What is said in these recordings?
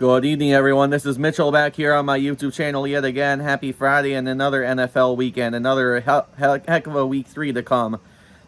Good evening, everyone. This is Mitchell back here on my YouTube channel yet again. Happy Friday and another NFL weekend. Another heck of a week 3 to come.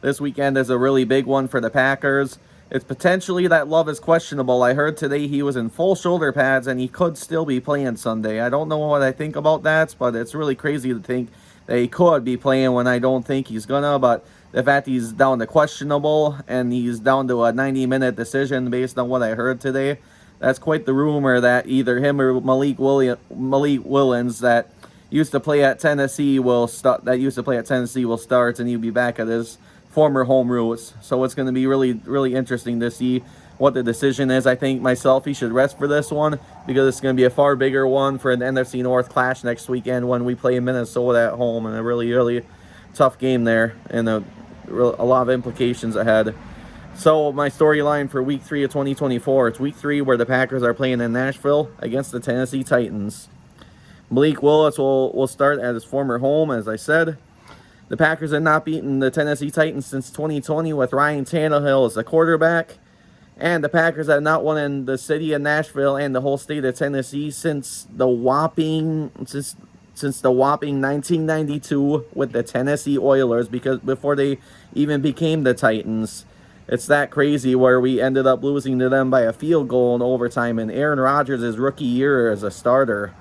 This weekend is a really big one for the Packers. It's potentially that Love is questionable. I heard today he was in full shoulder pads and he could still be playing Sunday. I don't know what I think about that, but it's really crazy to think that he could be playing when I don't think he's gonna. But the fact he's down to questionable and he's down to a 90-minute decision based on what I heard today, that's quite the rumor that either him or Malik Willis that used to play at Tennessee will start, and he'll be back at his former home roots. So it's going to be really interesting to see what the decision is. I think myself he should rest for this one because it's going to be a far bigger one for an NFC North clash next weekend when we play Minnesota at home, and a really tough game there and a lot of implications ahead. So my storyline for week 3 of 2024, it's week 3 where the Packers are playing in Nashville against the Tennessee Titans. Malik Willis will start at his former home, as I said. The Packers have not beaten the Tennessee Titans since 2020 with Ryan Tannehill as the quarterback. And the Packers have not won in the city of Nashville and the whole state of Tennessee since the whopping 1992 with the Tennessee Oilers, because before they even became the Titans. It's that crazy where we ended up losing to them by a field goal in overtime in Aaron Rodgers' rookie year as a starter.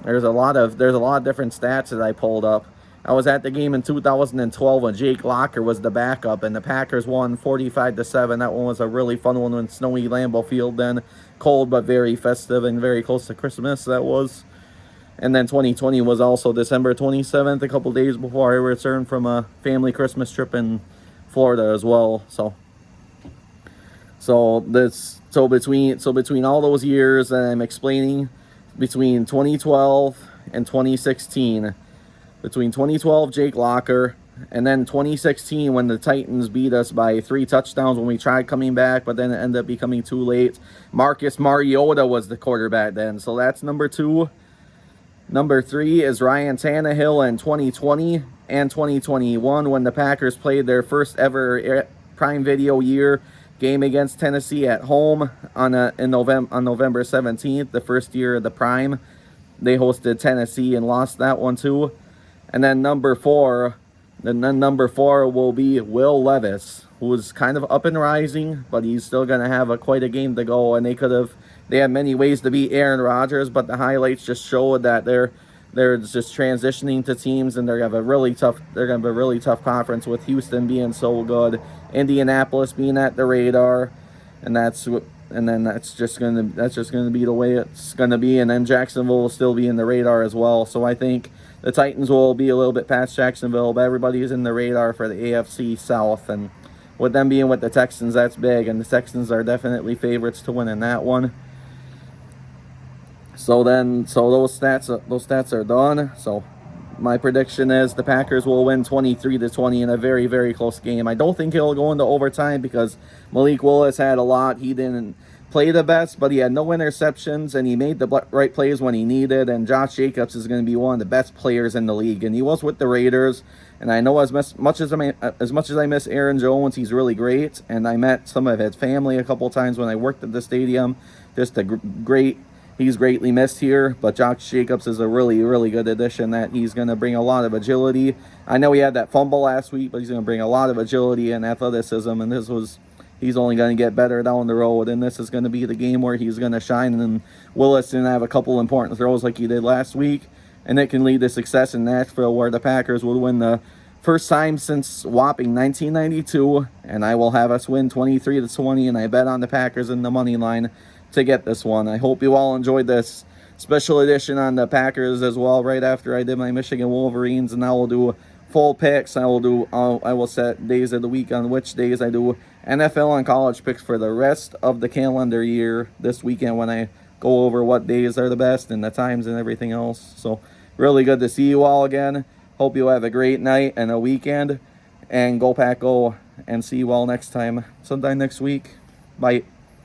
There's a lot of different stats that I pulled up. I was at the game in 2012 when Jake Locker was the backup, and the Packers won 45-7. That one was a really fun one in snowy Lambeau Field then. Cold but very festive and very close to Christmas, that was. And then 2020 was also December 27th, a couple days before I returned from a family Christmas trip in Florida as well. So between all those years that I'm explaining, between 2012 and 2016, between 2012 Jake Locker, and then 2016 when the Titans beat us by 3 touchdowns when we tried coming back, but then it ended up becoming too late. Marcus Mariota was the quarterback then, so that's number 2. Number 3 is Ryan Tannehill in 2020 and 2021 when the Packers played their first ever Prime Video year game against Tennessee at home on November 17th, the first year of the Prime. They hosted Tennessee and lost that one too. And then number 4 will be Will Levis, who is kind of up and rising, but he's still going to have quite a game to go. And they had many ways to beat Aaron Rodgers, but the highlights just showed that they're just transitioning to teams, and they're gonna have a really tough conference with Houston being so good, Indianapolis being at the radar, and that's just gonna be the way it's gonna be, and then Jacksonville will still be in the radar as well. So I think the Titans will be a little bit past Jacksonville, but everybody is in the radar for the AFC South, and with them being with the Texans, that's big, and the Texans are definitely favorites to win in that one. So those stats are done. So my prediction is the Packers will win 23-20 in a very close game. I don't think he'll go into overtime because Malik Willis had a lot. He didn't play the best, but he had no interceptions and he made the right plays when he needed. And Josh Jacobs is going to be one of the best players in the league, and he was with the Raiders. And I know as much as I miss Aaron Jones, he's really great. And I met some of his family a couple times when I worked at the stadium. Just he's greatly missed here, but Josh Jacobs is a really good addition that he's going to bring a lot of agility. I know he had that fumble last week, but he's going to bring a lot of agility and athleticism, and he's only going to get better down the road, and this is going to be the game where he's going to shine, and Willis can have a couple important throws like he did last week, and it can lead to success in Nashville where the Packers will win the first time since whopping 1992, and I will have us win 23-20, and I bet on the Packers in the money line to get this one. I hope you all enjoyed this special edition on the Packers as well, right after I did my Michigan Wolverines, and I will do full picks. I will set days of the week on which days I do NFL and college picks for the rest of the calendar year this weekend when I go over what days are the best and the times and everything else. So really good to see you all again. Hope you have a great night and a weekend, and go Pack Go, and see you all next time sometime next week. Bye.